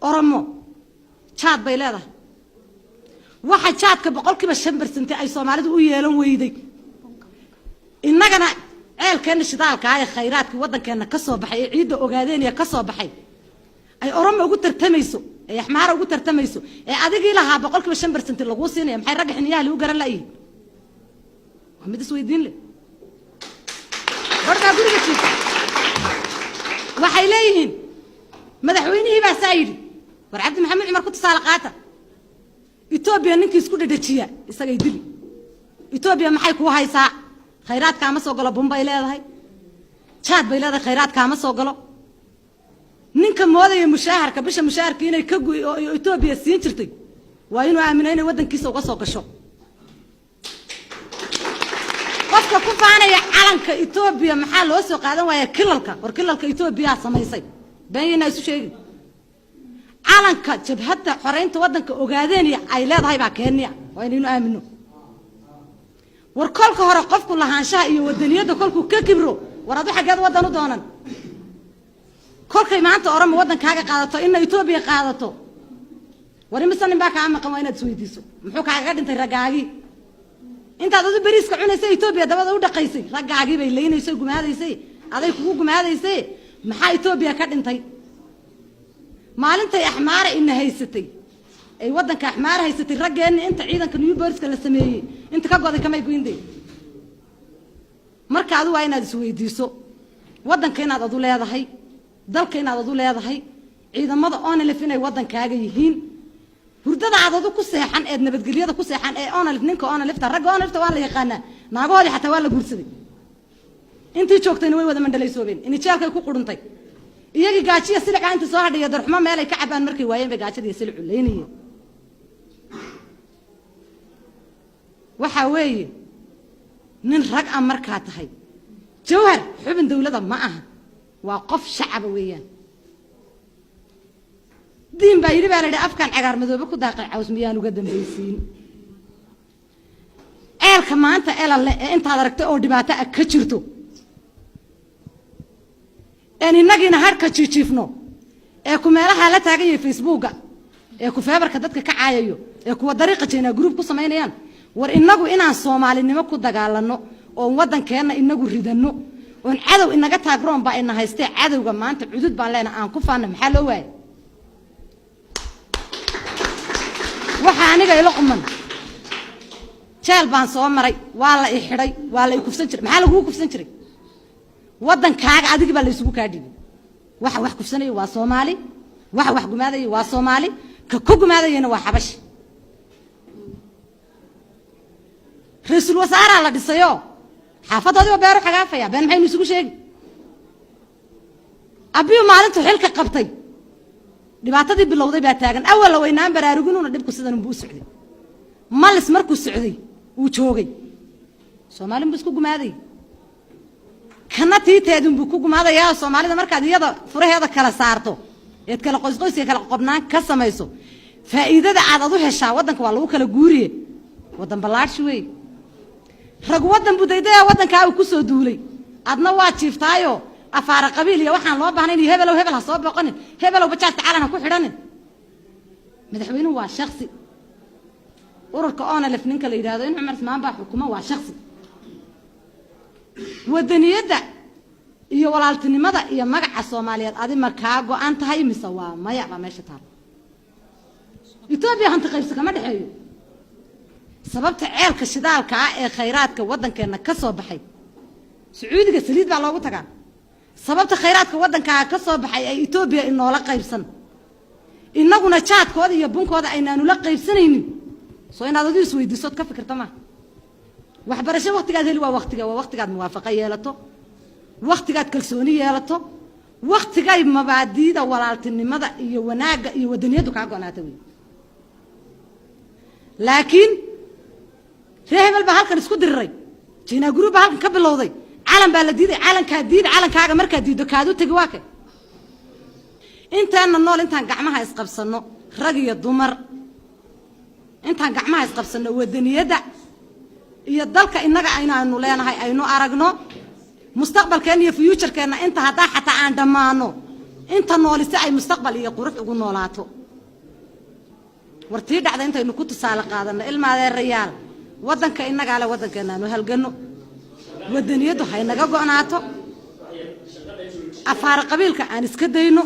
أرمو شاد بيلاده واحد شاد كبقول كي بشمبر سنتي أي صومالي ويالون ويدي إننا جنا عيل كان الشدال كاي خيرات كوضن كان كسب بحي عيد أوجادين يا كسب بحي أي أرمو قلت ترتميسو أي حمار قلت ترتميسو أي أديك لها بقول كي بشمبر سنتي لغوسين يا محي رجع نياه اللي هو جرى لاقيه محمد سويدين لي برضه أقول لك وحيليهن مدحوينه بقى سايري ورعبد محمد عمر كنت سالقاته إثيوبيا نينكي isku dhadhajiya isaga idili Ethiopia maxay ku haysaa khayraad ka ma soo galo Bombay leedahay Chad bay leedahay khayraad ka ma soo galo ninka moodaya mushaharka bisha mushaharka inay ka Ethiopia siin jirtay waa inuu aaminay inay wadankiisa uga soo gasho qofka ku faanaya calanka Ethiopia maxaa loo soo qaadan waaya kilalka war kilalka Ethiopia samaysay bayna isu sheegay calanka jabhadda xoreynta wadanka ogaadeen ay leedahay baa Kenya waa inuu aamino war kolka hore qofku lahaanshaha iyo wadaniyada kolku ka kibro war adu xageed wadan u doonan kolkay maanta Oromo wadankaaga qaadato in Ethiopia qaadato war imisan baa ka maqan waa inaad isweydiiso muxuu kaaga dhintay ragaagi inta adu bariiska cunaysa Ethiopia dabada u dhaqaysay ragaagi bay leeynayso gumaadaysay aday kugu gumaadaysay maxaa Ethiopia ka dhintay maalinta axmaar in haysatay ay wadanka axmaar haysatay rageen inta ciidanka New Booliska la sameeyay inta ka goday kamay goynday marka adu waa inaad isweydiiso wadanka inaad adu leedahay dalka inaad adu leedahay ciidamada ONLF inay wadankaaga yihiin hurdada aad adu ku seexan ee nabadgelyada ku seexan ee ONLF ninka ONLF ta rag ONLF ta waa la yaqaana naagoodi xataa waa la guursaday intii joogtayna way wada mandhalaysoobeen in jeelkay ku quruntay iyagi gaajiya silica inta soo hadhiya darxuma meel ay ka cabaan markay waayeen bay gaajada iyo silicu leeyeen waxa weeye nin rag ah markaa tahay jawhar xubin dawladda ma aha waa qof shacab weeyaan diin baa yiri baa la afkan cagaar madoobe ku daaqay caws miyaan uga dambaysiin eelka maanta eelale inta aad aragtay oo dhibaato ah ka jirto أنا نجينا هركة تشيفنو إيكو مالها لا تاجي فيسبوكا إيكو فابر كدتك كعايو إيكو طريقة هنا جروب قصة يان ور إنجو إنا الصومالي إنما كود دجالنا أو ودن كأننا إنجو ريدنو ونعدو إن جتها جرام بقى إنها يستي عدو جماعة أنت عدود بالنا عن كفانا محلوه وحاني جاي لقمن شال بان صومري ولا إحري ولا يكوف سنتري محله هو كوف سنتري ودن كاغ اديق با ليسو كادي wax kufsanay waa Soomaali wax gumaaday waa Soomaali ka ku gumaadayna waa xabash raiisul wasaaraha la dhisayo xaafadooda beero xagaafaya been maxay isugu sheegay abiyo maalintu xilka qabtay dhibaatadii bilowday baa taagan awal weynaan baraarugununa dibku sidan buu socday malis markuu socday uu joogay Soomaali buu isku gumaaday kana tiiteedun buu ku gumaadayaa Soomaalida markaad iyada furaheeda kala saarto eed kala qoysqoys kala qobnaan ka samayso faa'iidada aad adu heshaa wadanka waa lagu kala guuriye wadan balaash way rag wadan budayday wadanka uu ku soo duulay adna waa jiiftaayo afaara qabiil iyo waxaan loo baahnay in hebel ha soo boqonin hebel bajaajta calaana ku xidhanin madaxweynuhu waa shakhsi ururka ONLF ninka la yiraahdo in Umar Usmaan baa xukumo waa shakhsi wadaniyada iyo walaaltinimada iyo magaca Soomaaliyeed adi ma ka go'an tahay mise waa maya ba meesha taal Ethiopia hanta qaybsi kama dhaxeeyo sababta ceelka shidaalka ee khayraadka wadankeena ka soo baxay Sacuudiga saliid baa loogu tagaa sababta khayraadka wadanka ka soo baxay ay Ethiopia inoola qaybsan inaguna jaadkooda iyo bunkooda aynaanu la qaybsanaynin soo inaad adigu isweydiiso ka fikirta ma waxbarasho waqtigaad heli waa waqtigaad muwaafaqo yeelato waqtigaad kalsooni yeelato waqtigay mabaadiida walaaltinimada iyo wanaaga iyo wadaniyadu ka go'naata weey laakiin reebel ba halkan isku diriray China group halkan ka bilowday calan baa la diiday calankaaga markaa diido kaadu tagi waa kay intaan nool intaan gacmaha isqabsano rag iyo dumar intaan gacmaha isqabsano wadaniyada iyo dalka inaga aynaanu leenahay aynu aragno mustaqbalkeena iyo future-keena inta hadaa xataa aan dhamaano انت نولسي اي مستقبل iyo qurux ugu noolaato wartii dhacda intaynu ku tusaale qaadano ilmaade riyaal wadanka inaga la wadankeena aanu halgano wadaniyadu hay naga go'naato afaar qabiilka aan iska dayno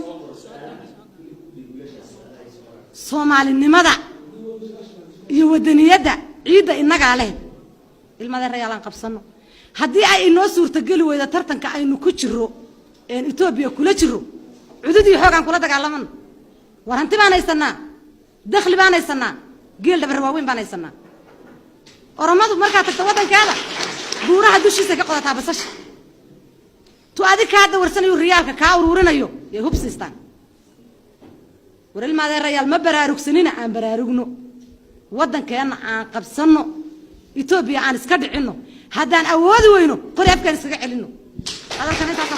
Soomaalinimada iyo wadaniyada ciida inaga leh ilmaade riyaal aan qabsano haddii ay inoo suurta gali weydo tartanka aynu ku jiro in Itoobiya kula jiro cududii xoogan kula dagaalaman waranti baan haysanaa dakhli baan haysanaa geel dhabar waaweyn baan haysanaa oromadu marka tagto wadankeeda buuraha dushiisa ka qodataa basash tu adika hada warsanayo riyaalka ka ururinayo ee hubsistaan waral maade riyaal ma baraarugsanina aan baraarugno wadankeena aan qabsano Itoobiya aan iska dhicino haddaan awoodi weyno qori afkaan iskaga celino hadalkan intaas